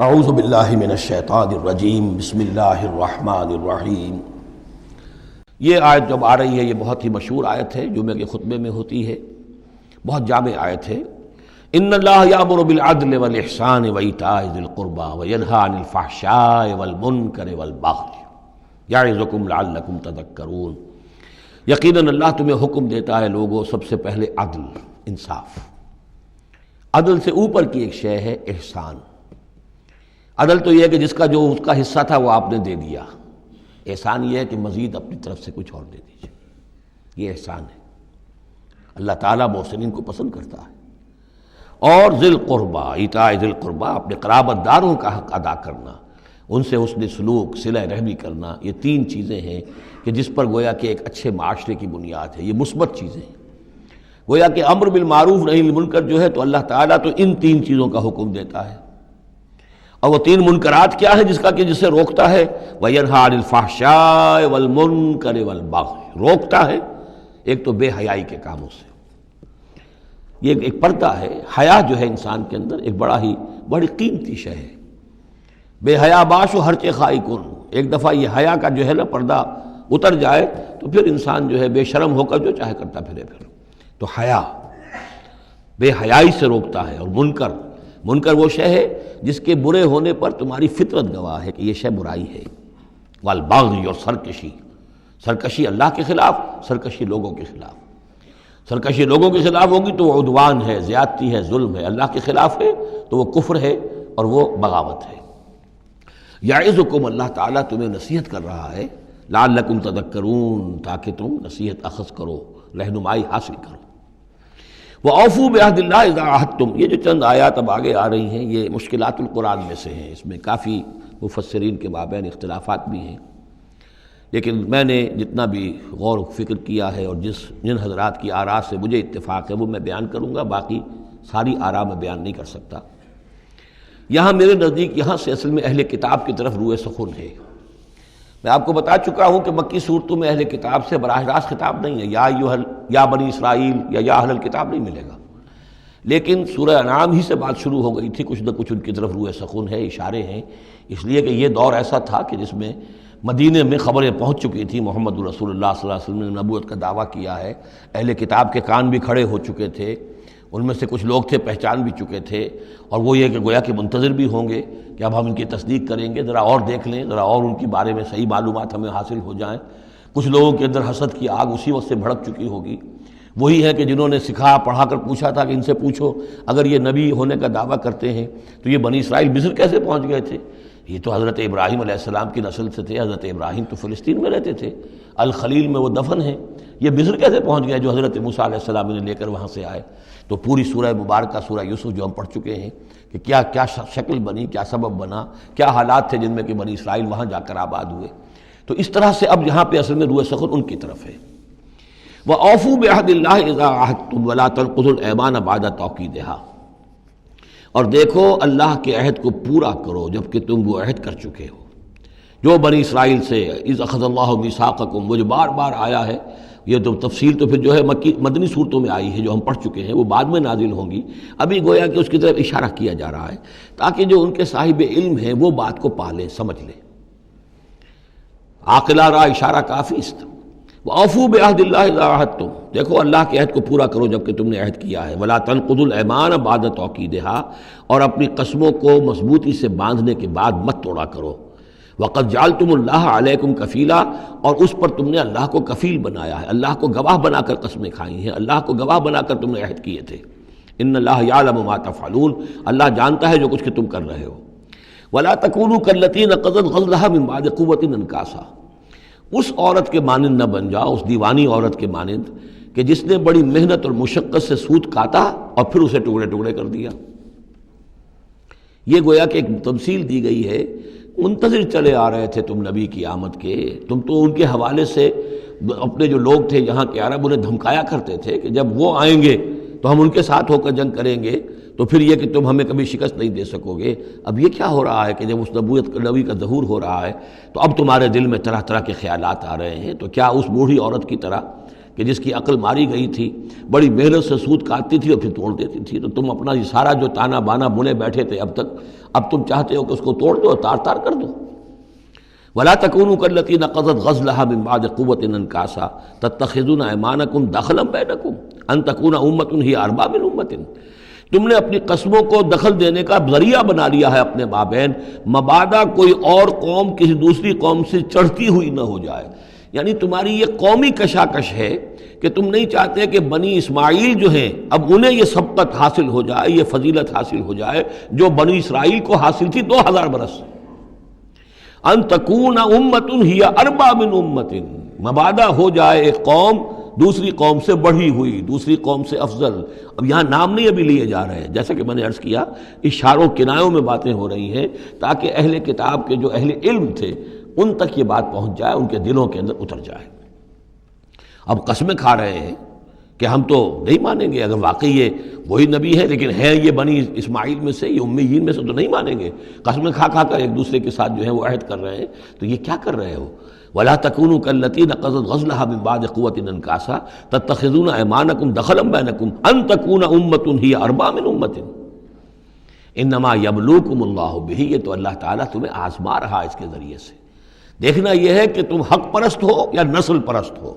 اعوذ باللہ من الشیطان الرجیم بسم اللہ الرحمن الرحیم۔ یہ آیت جب آ رہی ہے یہ بہت ہی مشہور آیت ہے، جمعہ کے خطبے میں ہوتی ہے، بہت جامع آیت ہے۔ ان اللہ یامر بالعدل والاحسان وایتاء ذی القربى وینہی عن الفحشاء والمنکر والبغی یعظکم لعلکم تذکرون۔ یقیناً اللہ تمہیں حکم دیتا ہے لوگوں، سب سے پہلے عدل، انصاف۔ عدل سے اوپر کی ایک شے ہے احسان۔ عدل تو یہ ہے کہ جس کا جو اس کا حصہ تھا وہ آپ نے دے دیا، احسان یہ ہے کہ مزید اپنی طرف سے کچھ اور دے دیجیے، یہ احسان ہے۔ اللہ تعالیٰ محسنین کو پسند کرتا ہے۔ اور ذی القربیٰ، ایتاء ذی القربیٰ، اپنے قرابت داروں کا حق ادا کرنا، ان سے حسن سلوک، صلہ رحمی کرنا، یہ تین چیزیں ہیں کہ جس پر گویا کہ ایک اچھے معاشرے کی بنیاد ہے، یہ مثبت چیزیں ہیں۔ گویا کہ امر بالمعروف نہی عن المنکر جو ہے تو اللہ تعالیٰ تو ان تین چیزوں کا حکم دیتا ہے، اور وہ تین منکرات کیا ہے جسے روکتا ہے؟ وَيَنْهَى عَنِ الْفَحْشَاءِ وَالْمُنْكَرِ وَالْبَغْيِ، روکتا ہے ایک تو بے حیائی کے کاموں سے۔ یہ ایک پردہ ہے، حیا جو ہے انسان کے اندر ایک بڑی قیمتی شے ہے۔ بے حیا باش و ہر چے خائی کن، ایک دفعہ یہ حیا کا جو ہے نا پردہ اتر جائے تو پھر انسان جو ہے بے شرم ہو کر جو چاہے کرتا پھرے پھر۔ تو حیا بے حیائی سے روکتا ہے، اور منکر وہ شے ہے جس کے برے ہونے پر تمہاری فطرت گواہ ہے کہ یہ شے برائی ہے۔ والبغی، اور سرکشی اللہ کے خلاف، سرکشی لوگوں کے خلاف۔ سرکشی لوگوں کے خلاف ہوگی تو وہ عدوان ہے، زیادتی ہے، ظلم ہے۔ اللہ کے خلاف ہے تو وہ کفر ہے اور وہ بغاوت ہے۔ یعظکم، اللہ تعالیٰ تمہیں نصیحت کر رہا ہے، لعلکم تذکرون، تاکہ تم نصیحت اخذ کرو، رہنمائی حاصل کرو۔ وَأَوْفُوا بِعَهْدِ اللَّهِ إِذَا عَاهَدتُّمْ، یہ جو چند آیات اب آگے آ رہی ہیں یہ مشکلات القرآن میں سے ہیں، اس میں کافی مفسرین کے مابین اختلافات بھی ہیں، لیکن میں نے جتنا بھی غور و فکر کیا ہے اور جن حضرات کی آراء سے مجھے اتفاق ہے وہ میں بیان کروں گا، باقی ساری آراء میں بیان نہیں کر سکتا۔ یہاں میرے نزدیک یہاں سے اصل میں اہل کتاب کی طرف روئے سخن ہے۔ میں آپ کو بتا چکا ہوں کہ مکی صورتوں میں اہل کتاب سے براہ راست خطاب نہیں ہے، یا بنی اسرائیل یا اہل الکتاب نہیں ملے گا، لیکن سورہ انعام ہی سے بات شروع ہو گئی تھی، کچھ نہ کچھ ان کی طرف روئے سخن ہے، اشارے ہیں، اس لیے کہ یہ دور ایسا تھا کہ جس میں مدینے میں خبریں پہنچ چکی تھیں، محمد رسول اللہ صلی اللہ علیہ وسلم نے نبوت کا دعویٰ کیا ہے، اہل کتاب کے کان بھی کھڑے ہو چکے تھے، ان میں سے کچھ لوگ تھے پہچان بھی چکے تھے، اور وہ یہ کہ گویا کہ منتظر بھی ہوں گے کہ اب ہم ان کی تصدیق کریں گے، ذرا اور دیکھ لیں، ذرا اور ان کے بارے میں صحیح معلومات ہمیں حاصل ہو جائیں۔ کچھ لوگوں کے اندر حسد کی آگ اسی وقت سے بھڑک چکی ہوگی، وہی ہے کہ جنہوں نے سکھا پڑھا کر پوچھا تھا کہ ان سے پوچھو اگر یہ نبی ہونے کا دعویٰ کرتے ہیں تو یہ بنی اسرائیل مصر کیسے پہنچ گئے تھے؟ یہ تو حضرت ابراہیم علیہ السلام کی نسل سے تھے، حضرت ابراہیم تو فلسطین میں رہتے تھے، الخلیل میں وہ دفن ہیں، یہ مصر کیسے پہنچ گئے جو حضرت موسیٰ علیہ السلام نے لے کر وہاں سے آئے؟ تو پوری سورہ مبارکہ سورہ یوسف جو ہم پڑھ چکے ہیں کہ کیا شکل بنی، کیا سبب بنا، کیا حالات تھے جن میں کہ بنی اسرائیل وہاں جا کر آباد ہوئے۔ تو اس طرح سے اب یہاں پہ اصل میں روئے سخن ان کی طرف ہے۔ وَأَوْفُوا بِعَهْدِ اللَّهِ إِذَا عَاهَدتُّمْ وَلَا تَنقُضُوا الْأَيْمَانَ بَعْدَ تَوْكِيدِهَا، اور دیکھو اللہ کے عہد کو پورا کرو جبکہ تم وہ عہد کر چکے ہو۔ جو بنی اسرائیل سے اِذْ أَخَذَ اللَّهُ مِيثَاقَكُمْ، وہ جو بار بار آیا ہے، یہ تو تفصیل تو پھر جو ہے مدنی صورتوں میں آئی ہے جو ہم پڑھ چکے ہیں، وہ بعد میں نازل ہوں گی، ابھی گویا کہ اس کی طرف اشارہ کیا جا رہا ہے تاکہ جو ان کے صاحب علم ہیں وہ بات کو پا لیں، سمجھ لیں۔ عاقلہ را اشارہ کافی است۔ وَأَوْفُوا بِعَهْدِ اللَّهِ إِذَا عَاهَدتُّمْ، دیکھو اللہ کے عہد کو پورا کرو جبکہ تم نے عہد کیا ہے۔ وَلَا تَنقُضُوا الْأَيْمَانَ بَعْدَ تَوْكِيدِهَا، اور اپنی قسموں کو مضبوطی سے باندھنے کے بعد مت توڑا کرو۔ وَقَدْ جَعَلْتُمُ اللَّهَ عَلَيْكُمْ كَفِيلًا، اور اس پر تم نے اللہ کو کفیل بنایا ہے، اللہ کو گواہ بنا کر قسمیں کھائی ہیں، اللہ کو گواہ بنا کر تم نے عہد کیے تھے۔ إِنَّ اللَّهَ يَعْلَمُ مَا تَفْعَلُونَ، اللہ جانتا ہے جو کچھ کہ تم کر رہے ہو۔ وَلَا تَكُونُوا كَالَّتِي نَقَضَتْ غَزْلَهَا مِن بَعْدِ قُوَّةٍ أَنْكَاثًا، اس عورت کے مانند نہ بن جاؤ، اس دیوانی عورت کے مانند کہ جس نے بڑی محنت اور مشقت سے سوت کاٹا اور پھر اسے ٹکڑے ٹکڑے کر دیا۔ یہ گویا کہ ایک تمثیل دی گئی ہے، منتظر چلے آ رہے تھے تم نبی کی آمد کے، تم تو ان کے حوالے سے اپنے جو لوگ تھے یہاں کے عرب انہیں دھمکایا کرتے تھے کہ جب وہ آئیں گے تو ہم ان کے ساتھ ہو کر جنگ کریں گے، تو پھر یہ کہ تم ہمیں کبھی شکست نہیں دے سکو گے۔ اب یہ کیا ہو رہا ہے کہ جب اس نبی کا ظہور ہو رہا ہے تو اب تمہارے دل میں طرح طرح کے خیالات آ رہے ہیں، تو کیا اس بوڑھی عورت کی طرح کہ جس کی عقل ماری گئی تھی، بڑی محنت سے سود کاٹتی تھی اور پھر توڑ دیتی تھی، تو تم اپنا یہ سارا جو تانا بانا بنے بیٹھے تھے اب تک، اب تم چاہتے ہو کہ اس کو توڑ دو اور تار تار کر دو۔ وَلَا تَكُونُوا كَالَّتِي نَقَضَتْ غَزْلَهَا مِن بَعْدِ قُوَّةٍ أَنكَاثًا تَتَّخِذُونَ أَيْمَانَكُمْ دَخْلًا بَيْنَكُمْ أَن تَكُونَ أُمَّةٌ هِيَ أَرْبَىٰ مِنْ أُمَّةٍ، تم نے اپنی قسموں کو دخل دینے کا ذریعہ بنا لیا ہے اپنے مابین، مبادا کوئی اور قوم کسی دوسری قوم سے چڑھتی ہوئی نہ ہو جائے۔ یعنی تمہاری یہ قومی کشاکش ہے کہ تم نہیں چاہتے کہ بنی اسماعیل جو ہیں اب انہیں یہ سبقت حاصل ہو جائے، یہ فضیلت حاصل ہو جائے جو بنی اسرائیل کو حاصل تھی 2000 برس۔ ان تکون امۃ ہی اربع من امۃ، مبادا ہو جائے ایک قوم دوسری قوم سے بڑھی ہوئی، دوسری قوم سے افضل۔ اب یہاں نام نہیں ابھی لیے جا رہے ہیں، جیسا کہ میں نے عرض کیا اشاروں کنایوں میں باتیں ہو رہی ہیں تاکہ اہل کتاب کے جو اہل علم تھے ان تک یہ بات پہنچ جائے، ان کے دلوں کے اندر اتر جائے۔ اب قسمیں کھا رہے ہیں کہ ہم تو نہیں مانیں گے، اگر واقعی یہ وہی نبی ہے لیکن ہے یہ بنی اسماعیل میں سے، یہ امیین میں سے، تو نہیں مانیں گے۔ قسمیں کھا کھا کر ایک دوسرے کے ساتھ جو ہے وہ عہد کر رہے ہیں، تو یہ کیا کر رہے ہو؟ وَلَا تَكُونُوا كَالَّتِي نَقَضَتْ غَزْلَهَا مِن بَعْدِ قُوَّةٍ أَنكَاثًا تَتَّخِذُونَ أَيْمَانَكُمْ دَخْلًا بَيْنَكُمْ أَن تَكُونَ أُمَّةٌ هِيَ أَرْبَىٰ مِنْ أُمَّةٍ إِنَّمَا يَبْلُوكُمُ اللَّهُ بِهِ، یہ تو اللہ تعالیٰ تمہیں آزما رہا اس کے ذریعے سے۔ دیکھنا یہ ہے کہ تم حق پرست ہو یا نسل پرست ہو۔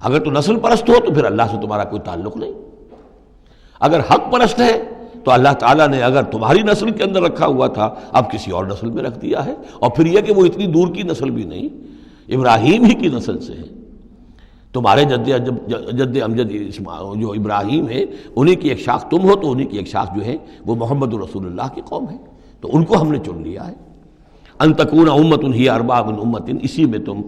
اگر تو نسل پرست ہو تو پھر اللہ سے تمہارا کوئی تعلق نہیں، اگر حق پرست ہے تو اللہ تعالیٰ نے اگر تمہاری نسل کے اندر رکھا ہوا تھا اب کسی اور نسل میں رکھ دیا ہے، اور پھر یہ کہ وہ اتنی دور کی نسل بھی نہیں، ابراہیم ہی کی نسل سے ہے۔ تمہارے جد امجد جو ابراہیم ہے انہی کی ایک شاخ تم ہو، تو انہی کی ایک شاخ جو ہے وہ محمد رسول اللہ کی قوم ہے، تو ان کو ہم نے چن لیا ہے۔ ان تکون امۃ ہی اربع من امۃ، اسی میں تم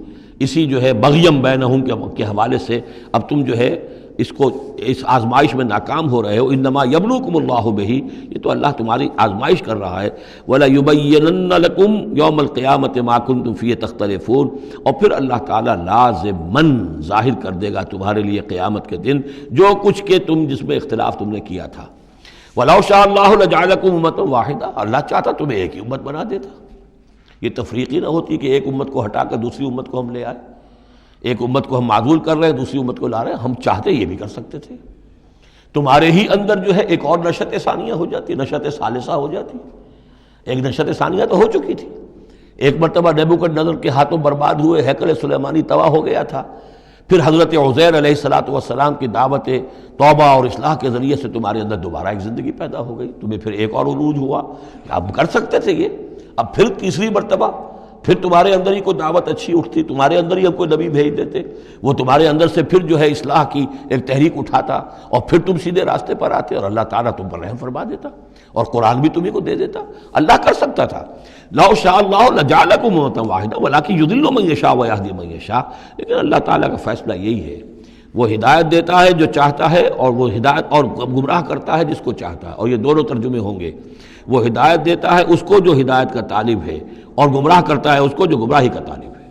اسی جو ہے بغیم بینہم کے حوالے سے اب تم جو ہے اس آزمائش میں ناکام ہو رہے ہو۔ انما یبلوکم اللہ بہ، یہ تو اللہ تمہاری آزمائش کر رہا ہے۔ وَلَيُبَيِّنَنَّ لَكُمْ يَوْمَ الْقِيَامَةِ مَا كُنتُمْ فِيهِ تَخْتَلِفُونَ، اور پھر اللہ تعالیٰ لازماً ظاہر کر دے گا تمہارے لیے قیامت کے دن جو کچھ کہ تم جس میں اختلاف تم نے کیا تھا۔ وَلَوْ شَاءَ اللَّهُ لَجَعَلَكُمْ أُمَّةً وَاحِدَةً، اللہ چاہتا تمہیں ایک ہی امت بنا دیتا، یہ تفریقی نہ ہوتی کہ ایک امت کو ہٹا کر دوسری امت کو ہم لے آئے، ایک امت کو ہم معزول کر رہے ہیں دوسری امت کو لا رہے ہیں۔ ہم چاہتے یہ بھی کر سکتے تھے، تمہارے ہی اندر جو ہے ایک اور نشأت ثانیہ ہو جاتی، نشأت ثالثہ ہو جاتی۔ ایک نشأت ثانیہ تو ہو چکی تھی، ایک مرتبہ نیبوکدنضر کے ہاتھوں برباد ہوئے ہیکل سلیمانی تباہ ہو گیا تھا، پھر حضرت عزیر علیہ السلام کی دعوت توبہ اور اصلاح کے ذریعے سے تمہارے اندر دوبارہ ایک زندگی پیدا ہو گئی، تمہیں پھر ایک اور عروج ہوا، اب کر سکتے تھے یہ، اب پھر تیسری مرتبہ پھر تمہارے اندر ہی کوئی دعوت اچھی اٹھتی، تمہارے اندر ہی ہم کوئی نبی بھیج دیتے، وہ تمہارے اندر سے پھر جو ہے اصلاح کی ایک تحریک اٹھاتا، اور پھر تم سیدھے راستے پر آتے اور اللہ تعالیٰ تم پر رحم فرما دیتا اور قرآن بھی تمہیں کو دے دیتا۔ اللہ کر سکتا تھا۔ لو شاء اللہ لجعلکم امۃ واحدۃ ولکن یضل من یشاء ویہدی من یشاء، لیکن اللہ تعالیٰ کا فیصلہ یہی ہے، وہ ہدایت دیتا ہے جو چاہتا ہے، اور وہ ہدایت اور گمراہ کرتا ہے جس کو چاہتا ہے، اور یہ دونوں ترجمے ہوں گے۔ وہ ہدایت دیتا ہے اس کو جو ہدایت کا طالب ہے، اور گمراہ کرتا ہے اس کو جو گمراہی کا طالب ہے۔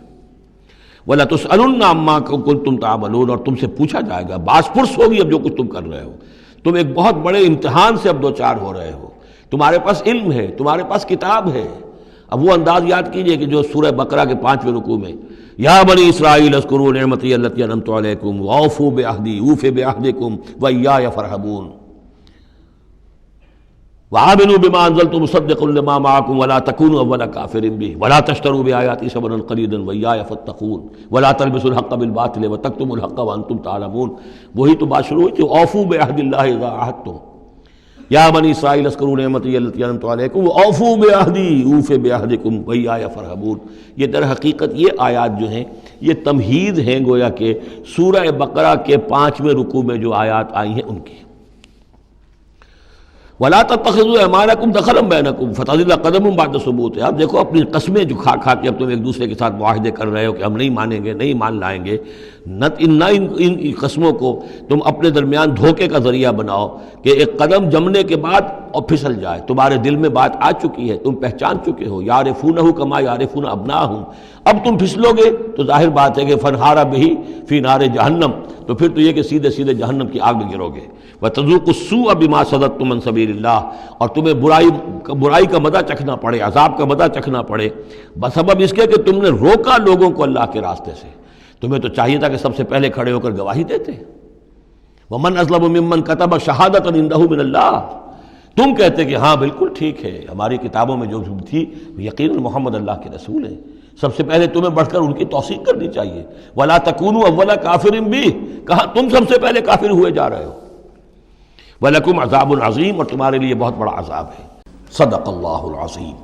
وَلَتُسْأَلُنَّ عَمَّا كُنتُمْ تَعْمَلُونَ، اور تم سے پوچھا جائے گا، باز پرس ہوگی اب جو کچھ تم کر رہے ہو، تم ایک بہت بڑے امتحان سے اب دوچار ہو رہے ہو، تمہارے پاس علم ہے، تمہارے پاس کتاب ہے۔ اب وہ انداز یاد کیجئے کہ جو سورہ بقرہ کے 5ویں رکوع میں یا بنی اسرائیل اذکروا نعمتی التی انعمت علیکم واوفوا بعہدی اوف بعہدکم وایای فارہبون وآمنوا بما انزلت مصدقا لما معکم ولا تکونوا اول کافر به ولا تشتروا بآیاتی ثمنا قلیلا وایای فاتقون ولا تلبسوا الحق بالباطل وتکتموا الحق وانتم تعلمون۔ وہی تو بات شروع ہوئی تھی، اوفوا بعہد اللہ اذا عاہدتم، یا بنی اسرائیل اذکروا نعمتی التی انعمت علیکم واوفوا بعہدی اوف بعہدکم وایای فارہبون۔ یہ در حقیقت یہ آیات جو ہیں یہ تمہید ہیں گویا کہ سورہ بقرہ کے 5ویں رکوع میں جو آیات آئی ہیں ان کی۔ وَلَا تَتَّخِذُوا أَيْمَانَكُمْ دَخَلًا بَيْنَكُمْ فَتَزِلَّ قَدَمٌ بَعْدَ ثُبُوتِهَا۔ اب دیکھو اپنی قسمیں جو کھا کھا کے اب تم ایک دوسرے کے ساتھ معاہدے کر رہے ہو کہ ہم نہیں مانیں گے، نہیں مان لائیں گے، نہ ان قسموں کو تم اپنے درمیان دھوکے کا ذریعہ بناؤ کہ ایک قدم جمنے کے بعد اور پھسل جائے۔ تمہارے دل میں بات آ چکی ہے، تم پہچان چکے ہو، یعرفونہ کما یعرفون ابناہم، اب تم پھسلو گے تو ظاہر بات ہے کہ فنہارا بہی فی نار جہنم، تو پھر تو یہ کہ سیدھے سیدھے جہنم کی آگ میں گرو گے۔ وَتَذُوقُوا السُّوءَ بِمَا صَدَدتُّمْ عَن سَبِيلِ اللَّهِ، اور تمہیں برائی کا مزہ چکھنا پڑے، عذاب کا مزہ چکھنا پڑے بسبب اس کے کہ تم نے روکا لوگوں کو اللہ کے راستے سے، تمہیں تو چاہیے تھا کہ سب سے پہلے کھڑے ہو کر گواہی دیتے. وَمَنْ أَظْلَمُ مِمَّنْ كَتَبَ شَهَادَةً عِنْدَهُ مِنَ اللَّهِ. تم کہتے کہ ہاں بالکل ٹھیک ہے، ہماری کتابوں میں جو تھی یقیناً محمد اللہ کے رسول ہیں، سب سے پہلے تمہیں بڑھ کر ان کی توثیق کرنی چاہیے. وَلَا تَكُونُوا أَوَّلَ كَافِرٍ بِهِ، کہاں تم سب سے پہلے کافر ہوئے جا رہے ہو. وَلَكُمْ عَذَابٌ عَظِيمٌ، اور تمہارے لیے بہت بڑا عذاب ہے. صدق اللہ العظیم.